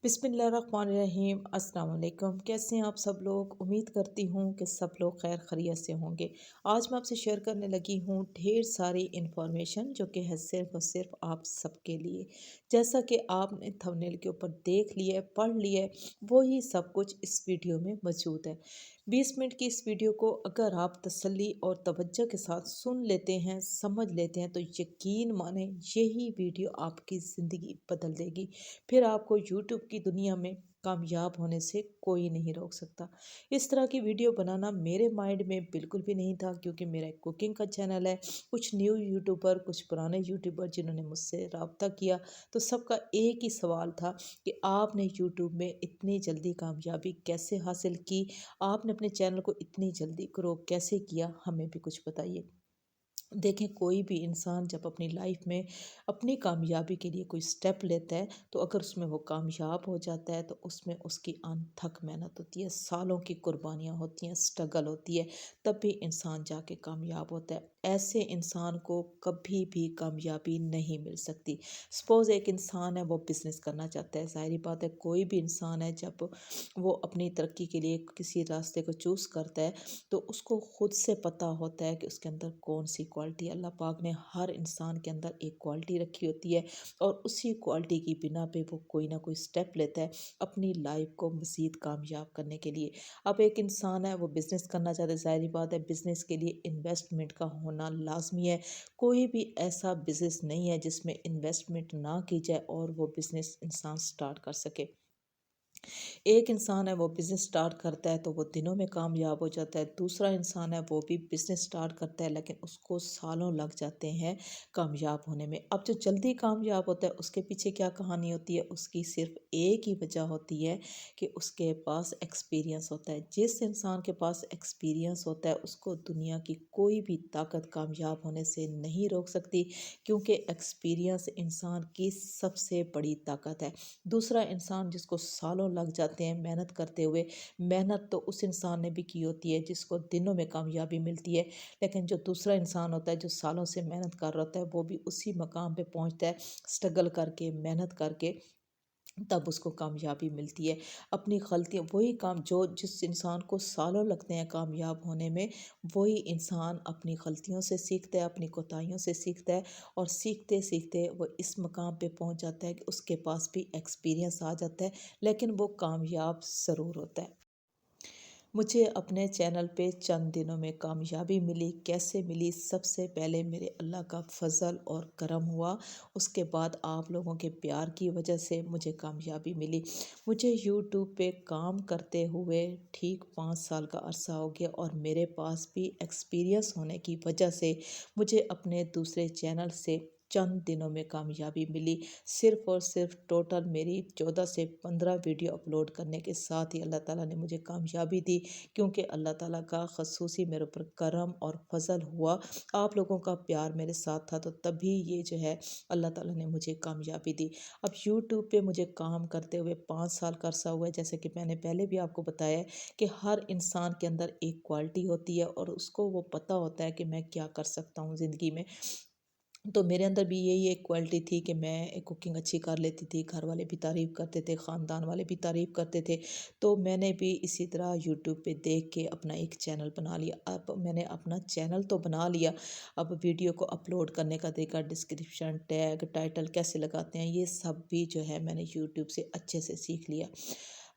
बिस्मिल्लाहिर्रहमानिर्रहीम। अस्सलाम वालेकुम। कैसे हैं आप सब लोग? उम्मीद करती हूँ कि सब लोग खैर खैरियत से होंगे। आज मैं आपसे शेयर करने लगी हूँ ढेर सारी इन्फॉर्मेशन जो कि है सिर्फ़ और सिर्फ़ आप सबके लिए। जैसा कि आपने थंबनेल के ऊपर देख लिया है, पढ़ लिया है, वही सब कुछ इस वीडियो में मौजूद है। 20 मिनट की इस वीडियो को अगर आप तसल्ली और तवज्जो के साथ सुन लेते हैं, समझ लेते हैं, तो यकीन मानें यही वीडियो आपकी ज़िंदगी बदल देगी। फिर आपको यूट्यूब की दुनिया में कामयाब होने से कोई नहीं रोक सकता। इस तरह की वीडियो बनाना मेरे माइंड में बिल्कुल भी नहीं था, क्योंकि मेरा एक कुकिंग का चैनल है। कुछ न्यू यूट्यूबर, कुछ पुराने यूट्यूबर जिन्होंने मुझसे रब्ता किया, तो सबका एक ही सवाल था कि आपने यूट्यूब में इतनी जल्दी कामयाबी कैसे हासिल की? आपने अपने चैनल को इतनी जल्दी ग्रो कैसे किया? हमें भी कुछ बताइए। देखें, कोई भी इंसान जब अपनी लाइफ में अपनी कामयाबी के लिए कोई स्टेप लेता है, तो अगर उसमें वो कामयाब हो जाता है, तो उसमें उसकी अनथक मेहनत होती है, सालों की कुर्बानियाँ होती हैं, स्ट्रगल होती है, तब भी इंसान जाके कामयाब होता है। ऐसे इंसान को कभी भी कामयाबी नहीं मिल सकती। सपोज़ एक इंसान है, वो बिज़नेस करना चाहता है, ज़ाहिर बात है कोई भी इंसान है जब वो अपनी तरक्की के लिए किसी रास्ते को चूज़ करता है, तो उसको खुद से पता होता है कि उसके अंदर कौन सी क्वालिटी, अल्लाह पाक ने हर इंसान के अंदर एक क्वालिटी रखी होती है, और उसी क्वालिटी की बिना पे वो कोई ना कोई स्टेप लेता है अपनी लाइफ को मज़ीद कामयाब करने के लिए। अब एक इंसान है, वो बिज़नेस करना चाहता है, ज़ाहिर बात है बिज़नेस के लिए इन्वेस्टमेंट का होना लाजमी है। कोई भी ऐसा बिज़नेस नहीं है जिसमें इन्वेस्टमेंट ना की जाए और वो बिज़नेस इंसान स्टार्ट कर सके। एक इंसान है, वो बिज़नेस स्टार्ट करता है तो वो दिनों में कामयाब हो जाता है। दूसरा इंसान है, वो भी बिज़नेस स्टार्ट करता है, लेकिन उसको सालों लग जाते हैं कामयाब होने में। अब जो जल्दी कामयाब होता है, उसके पीछे क्या कहानी होती है? उसकी सिर्फ़ एक ही वजह होती है कि उसके पास एक्सपीरियंस होता है। जिस इंसान के पास एक्सपीरियंस होता है, उसको दुनिया की कोई भी ताकत कामयाब होने से नहीं रोक सकती, क्योंकि एक्सपीरियंस इंसान की सबसे बड़ी ताकत है। दूसरा इंसान जिसको सालों लग जाते हैं मेहनत करते हुए, मेहनत तो उस इंसान ने भी की होती है जिसको दिनों में कामयाबी मिलती है, लेकिन जो दूसरा इंसान होता है जो सालों से मेहनत कर रहा होता है, वो भी उसी मकाम पे पहुंचता है स्ट्रगल करके, मेहनत करके, तब उसको कामयाबी मिलती है। अपनी गलतियाँ, वही काम जो जिस इंसान को सालों लगते हैं कामयाब होने में, वही इंसान अपनी गलतियों से सीखता है, अपनी कोताहियों से सीखता है, और सीखते सीखते वो इस मकाम पे पहुंच जाता है कि उसके पास भी एक्सपीरियंस आ जाता है, लेकिन वो कामयाब ज़रूर होता है। मुझे अपने चैनल पे चंद दिनों में कामयाबी मिली। कैसे मिली? सबसे पहले मेरे अल्लाह का फ़ज़ल और करम हुआ, उसके बाद आप लोगों के प्यार की वजह से मुझे कामयाबी मिली। मुझे यूट्यूब पे काम करते हुए ठीक 5 साल का अरसा हो गया, और मेरे पास भी एक्सपीरियंस होने की वजह से मुझे अपने दूसरे चैनल से चंद दिनों में कामयाबी मिली। सिर्फ़ और सिर्फ टोटल मेरी 14 से 15 वीडियो अपलोड करने के साथ ही अल्लाह ताला ने मुझे कामयाबी दी, क्योंकि अल्लाह ताला का ख़ुसूसी मेरे ऊपर करम और फ़ज़ल हुआ। आप लोगों का प्यार मेरे साथ था, तो तभी ये जो है अल्लाह ताला ने मुझे कामयाबी दी। अब यूट्यूब पे मुझे काम करते हुए 5 साल का अरसा हुआ है। जैसे कि मैंने पहले भी आपको बताया है कि हर इंसान के अंदर एक क्वालिटी होती है, और उसको वो पता होता है कि मैं क्या कर सकता हूँ ज़िंदगी में। तो मेरे अंदर भी यही एक क्वालिटी थी कि मैं कुकिंग अच्छी कर लेती थी, घर वाले भी तारीफ़ करते थे, ख़ानदान वाले भी तारीफ़ करते थे। तो मैंने भी इसी तरह यूट्यूब पे देख के अपना एक चैनल बना लिया। अब मैंने अपना चैनल तो बना लिया, अब वीडियो को अपलोड करने का तरीका, डिस्क्रिप्शन, टैग, टाइटल कैसे लगाते हैं, ये सब भी जो है मैंने यूट्यूब से अच्छे से सीख लिया।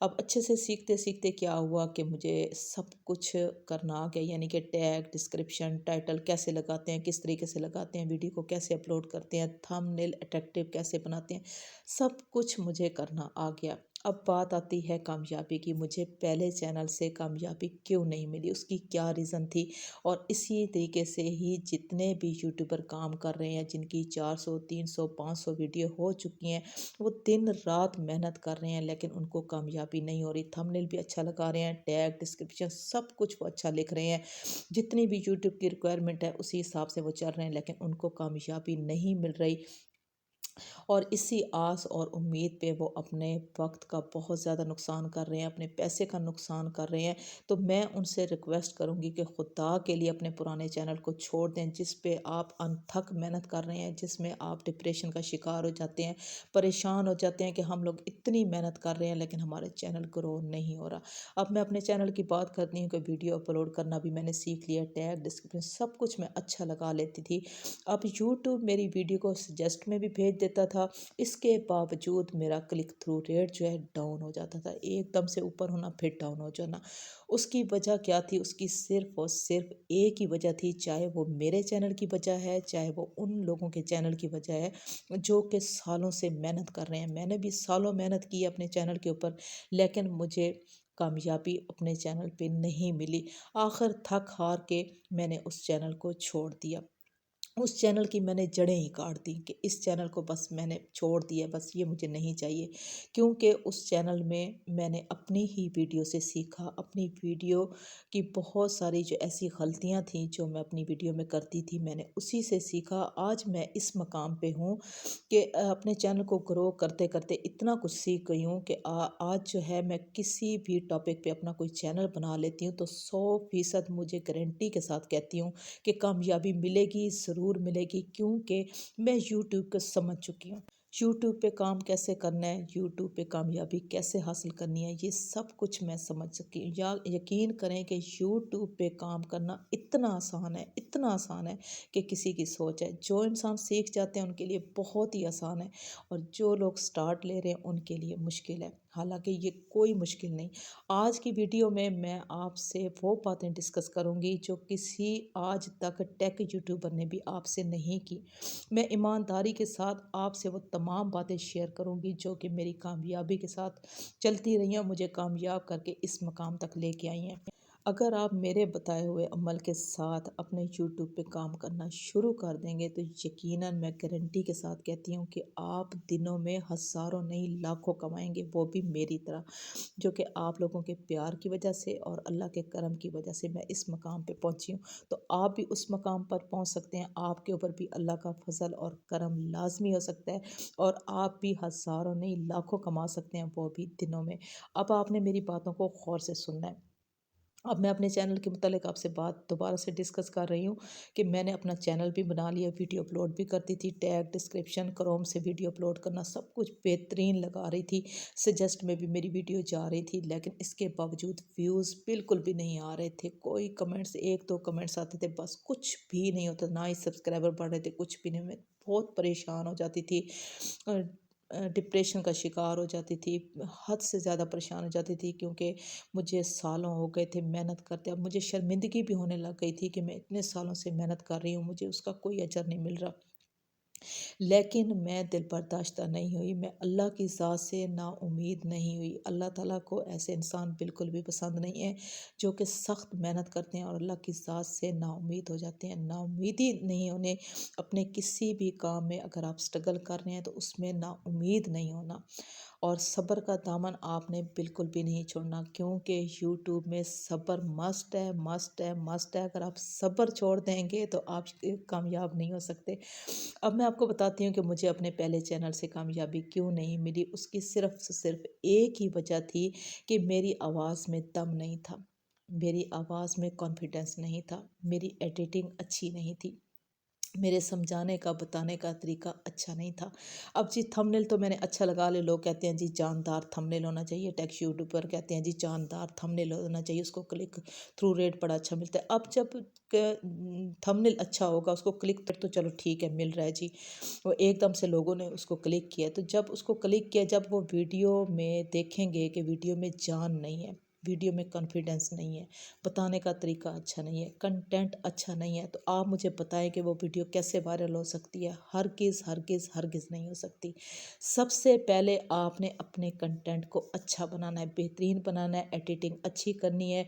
अब अच्छे से सीखते सीखते क्या हुआ कि मुझे सब कुछ करना आ गया, यानी कि टैग, डिस्क्रिप्शन, टाइटल कैसे लगाते हैं, किस तरीके से लगाते हैं, वीडियो को कैसे अपलोड करते हैं, थंबनेल अट्रैक्टिव कैसे बनाते हैं, सब कुछ मुझे करना आ गया। अब बात आती है कामयाबी की। मुझे पहले चैनल से कामयाबी क्यों नहीं मिली, उसकी क्या रीज़न थी? और इसी तरीके से ही जितने भी यूट्यूबर काम कर रहे हैं, जिनकी 400, 300, 500 वीडियो हो चुकी हैं, वो दिन रात मेहनत कर रहे हैं, लेकिन उनको कामयाबी नहीं हो रही। थंबनेल भी अच्छा लगा रहे हैं, टैग, डिस्क्रिप्शन सब कुछ वो अच्छा लिख रहे हैं, जितनी भी यूट्यूब की रिक्वायरमेंट है उसी हिसाब से वो चल रहे हैं, लेकिन उनको कामयाबी नहीं मिल रही। اور اسی آس اور امید پہ وہ اپنے وقت کا بہت زیادہ نقصان کر رہے ہیں، اپنے پیسے کا نقصان کر رہے ہیں۔ تو میں ان سے ریکویسٹ کروں گی کہ خدا کے لیے اپنے پرانے چینل کو چھوڑ دیں، جس پہ آپ انتھک محنت کر رہے ہیں، جس میں آپ ڈپریشن کا شکار ہو جاتے ہیں، پریشان ہو جاتے ہیں کہ ہم لوگ اتنی محنت کر رہے ہیں لیکن ہمارے چینل گرو نہیں ہو رہا۔ اب میں اپنے چینل کی بات کرتی ہوں کہ ویڈیو اپلوڈ کرنا بھی میں نے سیکھ لیا، ٹیگ ڈسکرپشن سب کچھ میں اچھا لگا لیتی تھی۔ اب یوٹیوب میری ویڈیو کو سجیسٹ میں بھی بھیج دیتا تھا، اس کے باوجود میرا کلک تھرو ریٹ جو ہے ڈاؤن ہو جاتا تھا، ایک دم سے اوپر ہونا پھر ڈاؤن ہو جانا۔ اس کی وجہ کیا تھی؟ اس کی صرف اور صرف ایک ہی وجہ تھی، چاہے وہ میرے چینل کی وجہ ہے، چاہے وہ ان لوگوں کے چینل کی وجہ ہے جو کہ سالوں سے محنت کر رہے ہیں۔ میں نے بھی سالوں محنت کی اپنے چینل کے اوپر، لیکن مجھے کامیابی اپنے چینل پہ نہیں ملی۔ آخر تھک ہار کے میں نے اس چینل کو چھوڑ دیا، اس چینل کی میں نے جڑیں ہی کاٹ دی کہ اس چینل کو بس میں نے چھوڑ دیا، بس یہ مجھے نہیں چاہیے۔ کیونکہ اس چینل میں نے اپنی ہی ویڈیو سے سیکھا، اپنی ویڈیو کی بہت ساری جو ایسی غلطیاں تھیں جو میں اپنی ویڈیو میں کرتی تھی، میں نے اسی سے سیکھا۔ آج میں اس مقام پہ ہوں کہ اپنے چینل کو گرو کرتے کرتے اتنا کچھ سیکھ گئی ہوں کہ آج جو ہے میں کسی بھی ٹاپک پہ اپنا کوئی چینل بنا لیتی ہوں تو 100% مجھے گارنٹی کے ساتھ کہتی ہوں کہ کامیابی ملے گی، ضرور ملے گی، کیونکہ میں یوٹیوب کو سمجھ چکی ہوں۔ یوٹیوب پہ کام کیسے کرنا ہے، یوٹیوب پہ کامیابی کیسے حاصل کرنی ہے، یہ سب کچھ میں سمجھ سکی ہوں۔ یا یقین کریں کہ یوٹیوب پہ کام کرنا اتنا آسان ہے، اتنا آسان ہے کہ کسی کی سوچ ہے۔ جو انسان سیکھ جاتے ہیں ان کے لیے بہت ہی آسان ہے، اور جو لوگ سٹارٹ لے رہے ہیں ان کے لیے مشکل ہے، حالانکہ یہ کوئی مشکل نہیں۔ آج کی ویڈیو میں آپ سے وہ باتیں ڈسکس کروں گی جو کسی آج تک ٹیک یوٹیوبر نے بھی آپ سے نہیں کی۔ میں ایمانداری کے ساتھ آپ سے وہ تمام باتیں شیئر کروں گی جو کہ میری کامیابی کے ساتھ چلتی رہی ہیں، مجھے کامیاب کر کے اس مقام تک لے کے آئی ہیں۔ اگر آپ میرے بتائے ہوئے عمل کے ساتھ اپنے یوٹیوب پہ کام کرنا شروع کر دیں گے تو یقیناً میں گارنٹی کے ساتھ کہتی ہوں کہ آپ دنوں میں ہزاروں نہیں لاکھوں کمائیں گے، وہ بھی میری طرح، جو کہ آپ لوگوں کے پیار کی وجہ سے اور اللہ کے کرم کی وجہ سے میں اس مقام پہ پہنچی ہوں۔ تو آپ بھی اس مقام پر پہنچ سکتے ہیں، آپ کے اوپر بھی اللہ کا فضل اور کرم لازمی ہو سکتا ہے، اور آپ بھی ہزاروں نہیں لاکھوں کما سکتے ہیں، وہ بھی دنوں میں۔ اب آپ نے میری باتوں کو غور سے سننا ہے۔ اب میں اپنے چینل کے متعلق آپ سے بات دوبارہ سے ڈسکس کر رہی ہوں کہ میں نے اپنا چینل بھی بنا لیا، ویڈیو اپلوڈ بھی کرتی تھی، ٹیگ ڈسکرپشن کروم سے ویڈیو اپلوڈ کرنا سب کچھ بہترین لگا رہی تھی، سجیسٹ میں بھی میری ویڈیو جا رہی تھی، لیکن اس کے باوجود ویوز بالکل بھی نہیں آ رہے تھے۔ کوئی کمنٹس، ایک دو کمنٹس آتے تھے، بس کچھ بھی نہیں ہوتا، نہ ہی سبسکرائبر بڑھ رہے تھے، کچھ بھی نہیں۔ میں بہت پریشان ہو جاتی تھی، ڈپریشن کا شکار ہو جاتی تھی، حد سے زیادہ پریشان ہو جاتی تھی، کیونکہ مجھے سالوں ہو گئے تھے محنت کرتے۔ اب مجھے شرمندگی بھی ہونے لگ گئی تھی کہ میں اتنے سالوں سے محنت کر رہی ہوں، مجھے اس کا کوئی اجر نہیں مل رہا، لیکن میں دل برداشتہ نہیں ہوئی، میں اللہ کی ذات سے نا امید نہیں ہوئی۔ اللہ تعالیٰ کو ایسے انسان بالکل بھی پسند نہیں ہے جو کہ سخت محنت کرتے ہیں اور اللہ کی ذات سے نا امید ہو جاتے ہیں۔ نا امیدی نہیں ہونے، اپنے کسی بھی کام میں اگر آپ سٹرگل کر رہے ہیں تو اس میں نا امید نہیں ہونا، اور صبر کا دامن آپ نے بالکل بھی نہیں چھوڑنا، کیونکہ یوٹیوب میں صبر مسٹ ہے، مسٹ ہے، مسٹ ہے۔ اگر آپ صبر چھوڑ دیں گے تو آپ کامیاب نہیں ہو سکتے۔ اب میں آپ کو بتاتی ہوں کہ مجھے اپنے پہلے چینل سے کامیابی کیوں نہیں ملی۔ اس کی صرف ایک ہی وجہ تھی کہ میری آواز میں دم نہیں تھا، میری آواز میں کانفیڈنس نہیں تھا، میری ایڈیٹنگ اچھی نہیں تھی، میرے سمجھانے کا بتانے کا طریقہ اچھا نہیں تھا۔ اب جی تھمبنیل تو میں نے اچھا لگا لے، لوگ کہتے ہیں جی جاندار تھمبنیل ہونا چاہیے، ٹیکس یوٹیوبر کہتے ہیں جی جاندار تھمبنیل ہونا چاہیے، اس کو کلک تھرو ریٹ بڑا اچھا ملتا ہے۔ اب جب تھمبنیل اچھا ہوگا، اس کو کلک تو چلو ٹھیک ہے مل رہا ہے جی، وہ ایک دم سے لوگوں نے اس کو کلک کیا، تو جب اس کو کلک کیا، جب وہ ویڈیو میں دیکھیں گے کہ ویڈیو میں جان نہیں ہے، ویڈیو میں کانفیڈنس نہیں ہے، بتانے کا طریقہ اچھا نہیں ہے، کنٹینٹ اچھا نہیں ہے، تو آپ مجھے بتائیں کہ وہ ویڈیو کیسے وائرل ہو سکتی ہے؟ ہرگز ہرگز ہرگز نہیں ہو سکتی۔ سب سے پہلے آپ نے اپنے کنٹینٹ کو اچھا بنانا ہے، بہترین بنانا ہے، ایڈیٹنگ اچھی کرنی ہے،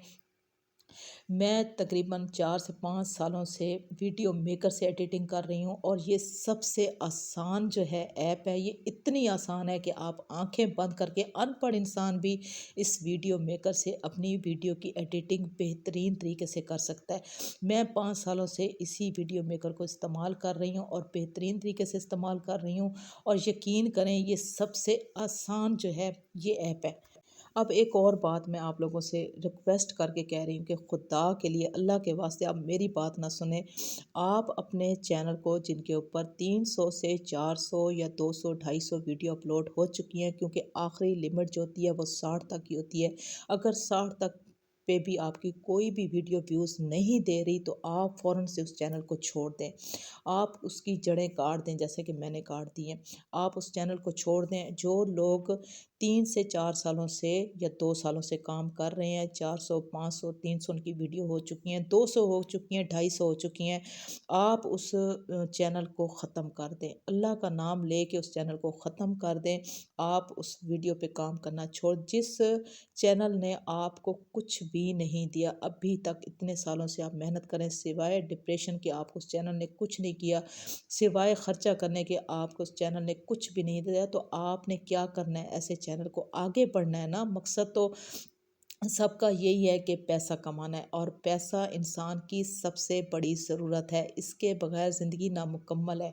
میں تقریباً 4 سے 5 سالوں سے ویڈیو میکر سے ایڈیٹنگ کر رہی ہوں، اور یہ سب سے آسان جو ہے ایپ ہے، یہ اتنی آسان ہے کہ آپ آنکھیں بند کر کے ان پڑھ انسان بھی اس ویڈیو میکر سے اپنی ویڈیو کی ایڈیٹنگ بہترین طریقے سے کر سکتا ہے۔ میں 5 سالوں سے اسی ویڈیو میکر کو استعمال کر رہی ہوں اور بہترین طریقے سے استعمال کر رہی ہوں، اور یقین کریں یہ سب سے آسان جو ہے یہ ایپ ہے۔ اب ایک اور بات میں آپ لوگوں سے ریکویسٹ کر کے کہہ رہی ہوں کہ خدا کے لیے اللہ کے واسطے آپ میری بات نہ سنیں۔ آپ اپنے چینل کو، جن کے اوپر 300 سے 400 یا 200 250 ویڈیو اپلوڈ ہو چکی ہیں، کیونکہ آخری لمٹ جو ہوتی ہے وہ 60 تک کی ہوتی ہے، اگر 60 تک پہ بھی آپ کی کوئی بھی ویڈیو ویوز نہیں دے رہی تو آپ فوراً سے اس چینل کو چھوڑ دیں۔ آپ اس کی جڑیں کاٹ دیں، جیسے کہ میں نے کاٹ دی ہیں۔ آپ اس چینل کو چھوڑ دیں۔ جو لوگ 3 سے 4 سالوں سے یا 2 سالوں سے کام کر رہے ہیں، 400 500 300 ان کی ویڈیو ہو چکی ہیں، 200 ہو چکی ہیں، 250 ہو چکی ہیں، آپ اس چینل کو ختم کر دیں۔ اللہ کا نام لے کے اس چینل کو ختم کر دیں۔ آپ اس ویڈیو پہ کام کرنا چھوڑ، جس چینل نے آپ کو کچھ بھی نہیں دیا ابھی تک، اتنے سالوں سے آپ محنت کریں سوائے ڈپریشن کے، آپ کو اس چینل نے کچھ نہیں کیا، سوائے خرچہ کرنے کے آپ کو اس چینل نے کچھ بھی نہیں دیا، تو آپ نے کیا کرنا ہے؟ ایسے چینل کو آگے بڑھنا ہے نا۔ مقصد تو سب کا یہی ہے کہ پیسہ کمانا ہے، اور پیسہ انسان کی سب سے بڑی ضرورت ہے، اس کے بغیر زندگی نامکمل ہے۔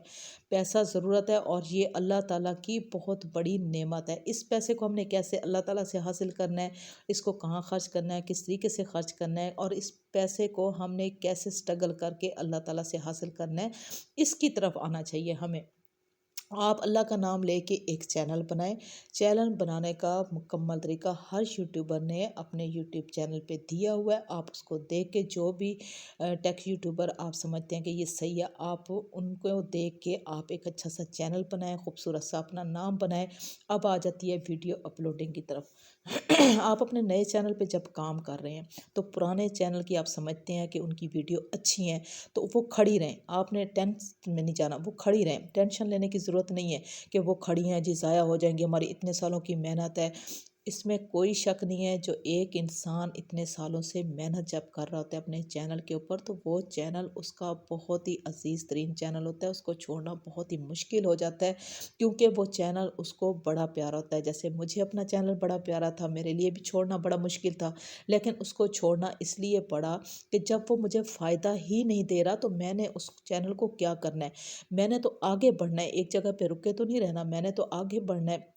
پیسہ ضرورت ہے، اور یہ اللہ تعالیٰ کی بہت بڑی نعمت ہے۔ اس پیسے کو ہم نے کیسے اللہ تعالیٰ سے حاصل کرنا ہے، اس کو کہاں خرچ کرنا ہے، کس طریقے سے خرچ کرنا ہے، اور اس پیسے کو ہم نے کیسے سٹرگل کر کے اللہ تعالیٰ سے حاصل کرنا ہے، اس کی طرف آنا چاہیے ہمیں۔ آپ اللہ کا نام لے کے ایک چینل بنائیں۔ چینل بنانے کا مکمل طریقہ ہر یوٹیوبر نے اپنے یوٹیوب چینل پہ دیا ہوا ہے، آپ اس کو دیکھ کے، جو بھی ٹیک یوٹیوبر آپ سمجھتے ہیں کہ یہ صحیح ہے، آپ ان کو دیکھ کے آپ ایک اچھا سا چینل بنائیں، خوبصورت سا اپنا نام بنائیں۔ اب آ جاتی ہے ویڈیو اپلوڈنگ کی طرف۔ آپ اپنے نئے چینل پہ جب کام کر رہے ہیں تو پرانے چینل کی آپ سمجھتے ہیں کہ ان کی ویڈیو اچھی ہیں، تو وہ کھڑی رہیں، آپ نے ٹینشن میں نہیں جانا، وہ کھڑی رہیں، ٹینشن لینے کی ضرورت نہیں ہے کہ وہ کھڑی ہیں جی ضائع ہو جائیں گی، ہماری اتنے سالوں کی محنت ہے۔ اس میں کوئی شک نہیں ہے، جو ایک انسان اتنے سالوں سے محنت جب کر رہا ہوتا ہے اپنے چینل کے اوپر، تو وہ چینل اس کا بہت ہی عزیز ترین چینل ہوتا ہے، اس کو چھوڑنا بہت ہی مشکل ہو جاتا ہے، کیونکہ وہ چینل اس کو بڑا پیارا ہوتا ہے۔ جیسے مجھے اپنا چینل بڑا پیارا تھا، میرے لیے بھی چھوڑنا بڑا مشکل تھا، لیکن اس کو چھوڑنا اس لیے پڑا کہ جب وہ مجھے فائدہ ہی نہیں دے رہا تو میں نے اس چینل کو کیا کرنا ہے؟ میں نے تو آگے بڑھنا ہے، ایک جگہ پہ رکے تو نہیں رہنا، میں نے تو آگے بڑھنا ہے،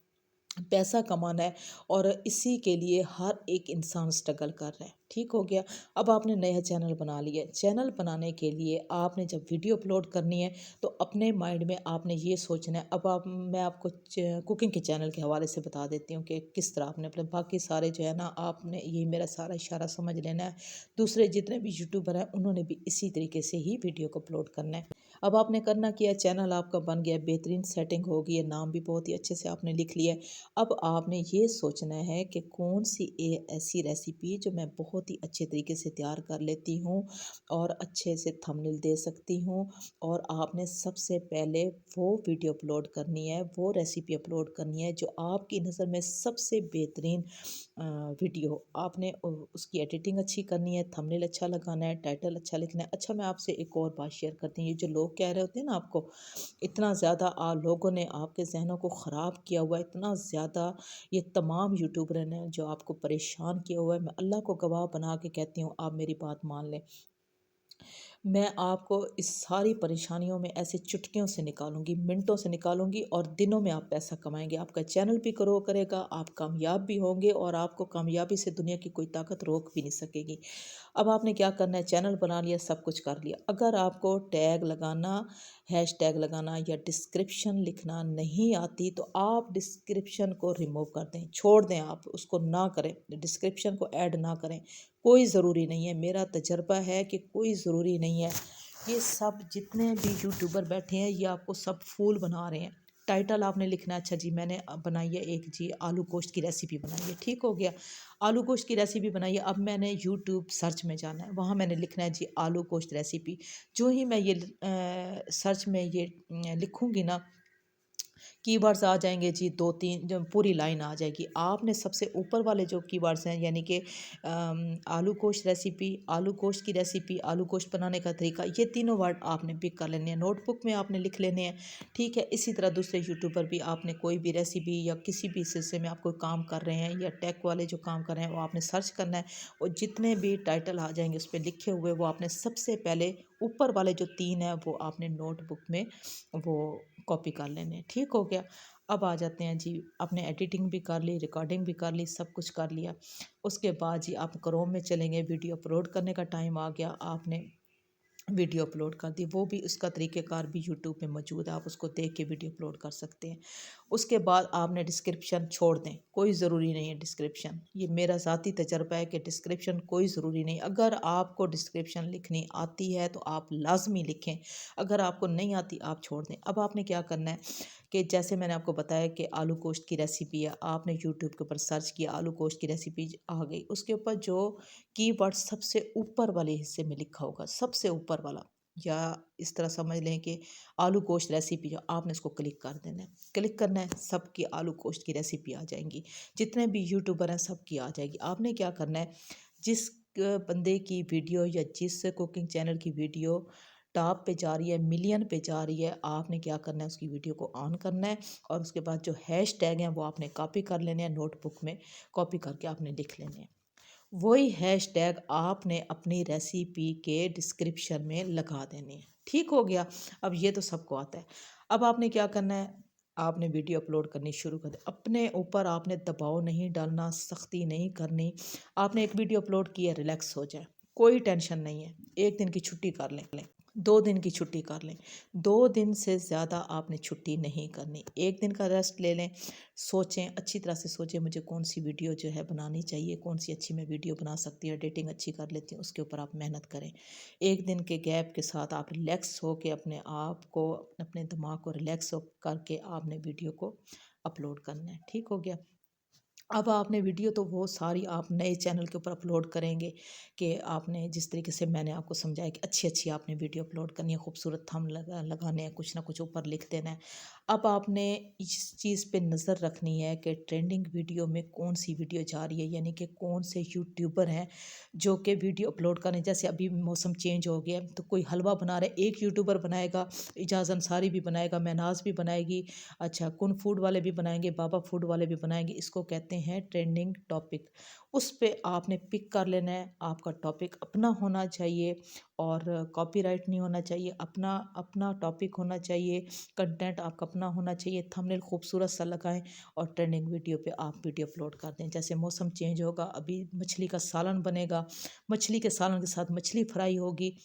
پیسہ کمانا ہے، اور اسی کے لیے ہر ایک انسان سٹرگل کر رہا ہے۔ ٹھیک ہو گیا؟ اب آپ نے نیا چینل بنا لیا۔ چینل بنانے کے لیے آپ نے جب ویڈیو اپلوڈ کرنی ہے تو اپنے مائنڈ میں آپ نے یہ سوچنا ہے۔ اب میں آپ کو کوکنگ کے چینل کے حوالے سے بتا دیتی ہوں کہ کس طرح آپ نے اپنے، باقی سارے جو ہے نا، آپ نے یہ میرا سارا اشارہ سمجھ لینا ہے، دوسرے جتنے بھی یوٹیوبر ہیں انہوں نے بھی اسی طریقے سے ہی ویڈیو کو اپلوڈ کرنا ہے۔ اب آپ نے کرنا کیا ہے، چینل آپ کا بن گیا، بہترین سیٹنگ ہو گئی ہے، نام بھی بہت ہی اچھے سے آپ نے لکھ لیا ہے۔ اب آپ نے یہ سوچنا ہے کہ کون سی ایسی ریسیپی جو میں بہت ہی اچھے طریقے سے تیار کر لیتی ہوں اور اچھے سے تھمبنیل دے سکتی ہوں، اور آپ نے سب سے پہلے وہ ویڈیو اپلوڈ کرنی ہے، وہ ریسیپی اپلوڈ کرنی ہے جو آپ کی نظر میں سب سے بہترین ویڈیو ہو۔ آپ نے اس کی ایڈیٹنگ اچھی کرنی ہے، تھمبنیل اچھا لگانا ہے، ٹائٹل اچھا لکھنا ہے۔ اچھا، میں آپ سے ایک اور بات شیئر کرتی ہوں، یہ جو لوگ کہہ رہے ہوتے ہیں نا آپ کو، اتنا زیادہ لوگوں نے آپ کے ذہنوں کو خراب کیا ہوا ہے، اتنا زیادہ یہ تمام یوٹیوبر نے جو آپ کو پریشان کیا ہوا ہے، میں اللہ کو گواہ بنا کے کہتی ہوں، آپ میری بات مان لیں، میں آپ کو اس ساری پریشانیوں میں ایسے چٹکیوں سے نکالوں گی، منٹوں سے نکالوں گی، اور دنوں میں آپ پیسہ کمائیں گے، آپ کا چینل بھی گرو کرے گا، آپ کامیاب بھی ہوں گے، اور آپ کو کامیابی سے دنیا کی کوئی طاقت روک بھی نہیں سکے گی۔ اب آپ نے کیا کرنا ہے، چینل بنا لیا، سب کچھ کر لیا، اگر آپ کو ٹیگ لگانا، ہیش ٹیگ لگانا یا ڈسکرپشن لکھنا نہیں آتی تو آپ ڈسکرپشن کو ریموو کر دیں، چھوڑ دیں، آپ اس کو نہ کریں، ڈسکرپشن کو ایڈ نہ کریں، کوئی ضروری نہیں ہے، میرا تجربہ ہے کہ کوئی ضروری نہیں ہے۔ یہ سب جتنے بھی یوٹیوبر بیٹھے ہیں یہ آپ کو سب پھول بنا رہے ہیں۔ ٹائٹل آپ نے لکھنا ہے، اچھا جی میں نے بنائی ہے ایک، جی آلو گوشت کی ریسیپی بنائی ہے، ٹھیک ہو گیا، آلو گوشت کی ریسیپی بنائی ہے۔ اب میں نے یوٹیوب سرچ میں جانا ہے، وہاں میں نے لکھنا ہے جی آلو گوشت ریسیپی۔ جو ہی میں یہ سرچ میں یہ لکھوں گی نا، कीवर्ड्स आ जाएँगे जी 2-3 जो पूरी लाइन आ जाएगी। आपने सबसे ऊपर वाले जो कीवर्ड्स हैं यानी कि आलू गोश्त रेसिपी, आलू गोश्त की रेसिपी, आलू गोश्त बनाने का तरीका, ये तीनों वर्ड आपने पिक कर लेने हैं, नोटबुक में आपने लिख लेने हैं, ठीक है? इसी तरह दूसरे यूट्यूबर भी आपने कोई भी रेसिपी या किसी भी सिलसिले में आप कोई काम कर रहे हैं या टेक वाले जो काम कर रहे हैं वो आपने सर्च करना है और जितने भी टाइटल आ जाएँगे उस पे लिखे हुए वो आपने सबसे पहले ऊपर वाले जो 3 हैं वो आपने नोटबुक में वो कॉपी कर लेने हैं, ठीक हो गया। अब आ जाते हैं जी, आपने एडिटिंग भी कर ली, रिकॉर्डिंग भी कर ली, सब कुछ कर लिया। उसके बाद जी आप क्रोम में चलेंगे, वीडियो अपलोड करने का टाइम आ गया, आपने वीडियो अपलोड कर दी, वो भी उसका तरीक़ेकार भी यूट्यूब में मौजूद है, आप उसको देख के वीडियो अपलोड कर सकते हैं। उसके बाद आपने डिस्क्रिप्शन छोड़ दें, कोई ज़रूरी नहीं है डिस्क्रिप्शन, ये मेरा ज़ाती तजर्बा है कि डिस्क्रिप्शन कोई ज़रूरी नहीं। अगर आपको डिस्क्रिप्शन लिखनी आती है तो आप लाज़मी लिखें, अगर आपको नहीं आती आप छोड़ दें। अब आपने क्या करना है कि जैसे मैंने आपको बताया कि आलू गोश्त की रेसिपी है, आपने यूट्यूब के ऊपर सर्च किया, आलू गोश्त की रेसिपी आ गई, उसके ऊपर जो कीवर्ड सबसे ऊपर वाले हिस्से में लिखा होगा, सबसे ऊपर वाला, या इस तरह समझ लें कि आलू गोश्त रेसिपी, जो आपने इसको क्लिक कर देना है। क्लिक करना है, सबकी आलू गोश्त की रेसिपी आ जाएंगी, जितने भी यूट्यूबर हैं सबकी आ जाएगी। आपने क्या करना है, जिस बंदे की वीडियो या जिस कुकिंग चैनल की वीडियो टॉप पे जा रही है, मिलियन पे जा रही है, आपने क्या करना है, उसकी वीडियो को ऑन करना है और उसके बाद जो हैश टैग हैं वो आपने कॉपी कर लेने हैं, नोटबुक में कॉपी करके आपने लिख लेने हैं। वही हैश टैग आपने अपनी रेसिपी के डिस्क्रिप्शन में लगा देने हैं, ठीक हो गया। अब ये तो सबको आता है। अब आपने क्या करना है, आपने वीडियो अपलोड करनी शुरू कर दी, अपने ऊपर आपने दबाव नहीं डालना, सख्ती नहीं करनी। आपने एक वीडियो अपलोड की है, रिलैक्स हो जाए, कोई टेंशन नहीं है, एक दिन की छुट्टी कर लें, 2 दिन की छुट्टी कर लें, 2 दिन से ज़्यादा आपने छुट्टी नहीं करनी, एक दिन का रेस्ट ले लें। सोचें, अच्छी तरह से सोचें मुझे कौन सी वीडियो जो है बनानी चाहिए, कौन सी अच्छी मैं वीडियो बना सकती हूँ, एडिटिंग अच्छी कर लेती हूँ, उसके ऊपर आप मेहनत करें। एक दिन के गैप के साथ आप रिलैक्स हो के अपने आप को, अपने दिमाग को रिलैक्स हो करके आपने वीडियो को अपलोड करना है, ठीक हो गया। अब आपने वीडियो तो वो सारी आप नए चैनल के ऊपर अपलोड करेंगे कि आपने जिस तरीके से मैंने आपको समझाया कि अच्छी अच्छी आपने वीडियो अपलोड करनी है, खूबसूरत थंब लगाने हैं, कुछ ना कुछ ऊपर लिख देना है। अब आपने इस चीज़ पे नज़र रखनी है कि ट्रेंडिंग वीडियो में कौन सी वीडियो जा रही है, यानी कि कौन से यूट्यूबर हैं जो कि वीडियो अपलोड करें। जैसे अभी मौसम चेंज हो गया है तो कोई हलवा बना रहे, एक यूट्यूबर बनाएगा, इजाज़ अंसारी भी बनाएगा, महनाज भी बनाएगी, अच्छा कुन फूड वाले भी बनाएंगे, बाबा फूड वाले भी बनाएंगे, इसको कहते हैं ट्रेंडिंग टॉपिक। उस पे आपने पिक कर लेना है, आपका टॉपिक अपना होना चाहिए और कॉपीराइट नहीं होना चाहिए, अपना अपना टॉपिक होना चाहिए, कंटेंट आपका अपना होना चाहिए, थंबनेल खूबसूरत सा लगाएं और ट्रेंडिंग वीडियो पे आप वीडियो अपलोड कर दें। जैसे मौसम चेंज होगा, अभी मछली का सालन बनेगा, मछली के सालन के साथ मछली फ्राई होगी,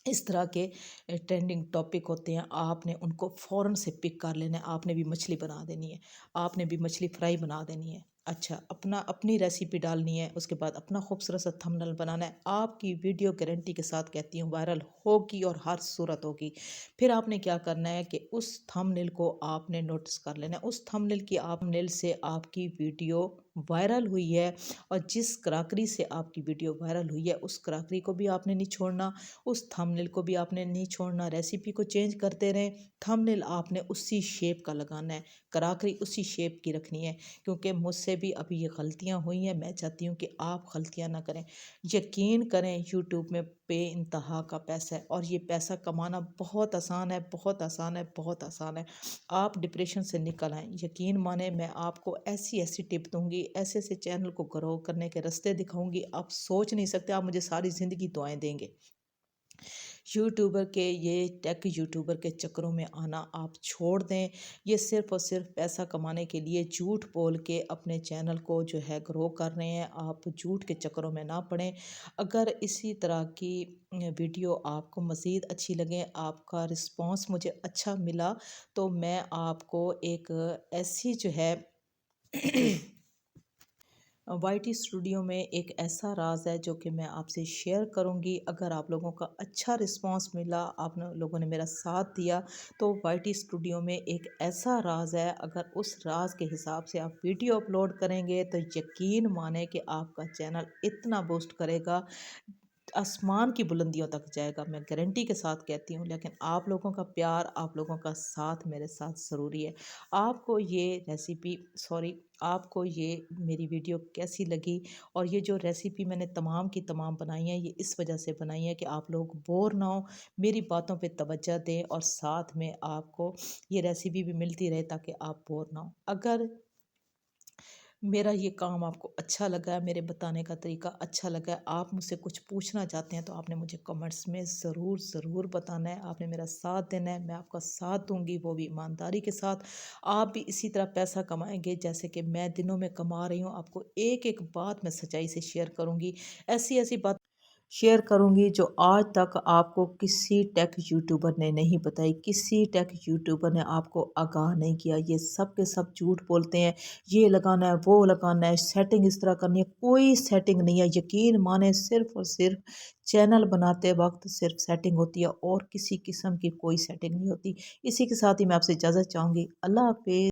इस तरह के ट्रेंडिंग टॉपिक होते हैं, आपने उनको फ़ौरन से पिक कर लेना है। आपने भी मछली बना देनी है, आपने भी मछली फ्राई बना देनी है, अच्छा अपना अपनी रेसिपी डालनी है, उसके बाद अपना खूबसूरत सा थंबनेल बनाना है। आपकी वीडियो गारंटी के साथ कहती हूँ वायरल होगी और हर सूरत होगी। फिर आपने क्या करना है कि उस थंबनेल को आपने नोटिस कर लेना है, उस थंबनेल की आप नेल से आपकी वीडियो वायरल हुई है और जिस क्रॉकरी से आपकी वीडियो वायरल हुई है उस क्रॉकरी को भी आपने नहीं छोड़ना, उस थंबनेल को भी आपने नहीं छोड़ना, रेसिपी को चेंज करते रहें, थंबनेल आपने उसी शेप का लगाना है, कराकरी उसी शेप की रखनी है। क्योंकि मुझसे भी अभी ये गलतियां हुई हैं, मैं चाहती हूँ कि आप गलतियां ना करें। यकीन करें, यूट्यूब में बेइंतहा का पैसा है और ये पैसा कमाना बहुत आसान है, बहुत आसान है, बहुत आसान है। आप डिप्रेशन से निकल आएँ, यकीन माने मैं आपको ऐसी ऐसी टिप दूंगी, ऐसे ऐसे चैनल को ग्रो करने के रास्ते दिखाऊंगी, आप सोच नहीं सकते, आप मुझे सारी ज़िंदगी दुआएं देंगे। यूट्यूबर के, ये टेक यूट्यूबर के चक्करों में आना आप छोड़ दें। ये सिर्फ़ और सिर्फ पैसा कमाने के लिए झूठ बोल के अपने चैनल को जो है ग्रो कर रहे हैं, आप झूठ के चक्करों में ना पड़ें। अगर इसी तरह की वीडियो आपको मज़ीद अच्छी लगे, आपका रिस्पॉन्स मुझे अच्छा मिला, तो मैं आपको एक ऐसी जो है वाईटी स्टूडियो में एक ऐसा राज है जो कि मैं आपसे शेयर करूंगी। अगर आप लोगों का अच्छा रिस्पांस मिला, आप लोगों ने मेरा साथ दिया, तो वाईटी स्टूडियो में एक ऐसा राज है, अगर उस राज के हिसाब से आप वीडियो अपलोड करेंगे तो यकीन माने कि आपका चैनल इतना बूस्ट करेगा, आसमान की बुलंदियों तक जाएगा, मैं गारंटी के साथ कहती हूँ। लेकिन आप लोगों का प्यार, आप लोगों का साथ मेरे साथ ज़रूरी है। आपको ये रेसिपी सॉरी आपको ये मेरी वीडियो कैसी लगी, और ये जो रेसिपी मैंने तमाम की तमाम बनाई है, ये इस वजह से बनाई है कि आप लोग बोर ना हो, मेरी बातों पे तवज्जो दें, और साथ में आपको ये रेसिपी भी मिलती रहे ताकि आप बोर ना हो। अगर मेरा ये काम आपको अच्छा लगा है, मेरे बताने का तरीका अच्छा लगा है, आप मुझसे कुछ पूछना चाहते हैं, तो आपने मुझे कमेंट्स में ज़रूर ज़रूर बताना है। आपने मेरा साथ देना है, मैं आपका साथ दूंगी, वो भी ईमानदारी के साथ। आप भी इसी तरह पैसा कमाएंगे जैसे कि मैं दिनों में कमा रही हूँ। आपको एक एक बात मैं सच्चाई से शेयर करूँगी, ऐसी ऐसी बात शेयर करूँगी जो आज तक आपको किसी टेक यूट्यूबर ने नहीं बताई, किसी टेक यूट्यूबर ने आपको आगाह नहीं किया। ये सब के सब झूठ बोलते हैं, ये लगाना है, वो लगाना है, सेटिंग इस तरह करनी है, कोई सेटिंग नहीं है। यकीन माने, सिर्फ़ और सिर्फ़ चैनल बनाते वक़्त सिर्फ़ सेटिंग होती है, और किसी किस्म की कोई सेटिंग नहीं होती। इसी के साथ ही मैं आपसे इजाज़त चाहूँगी। अल्लाह हाफ़िज़।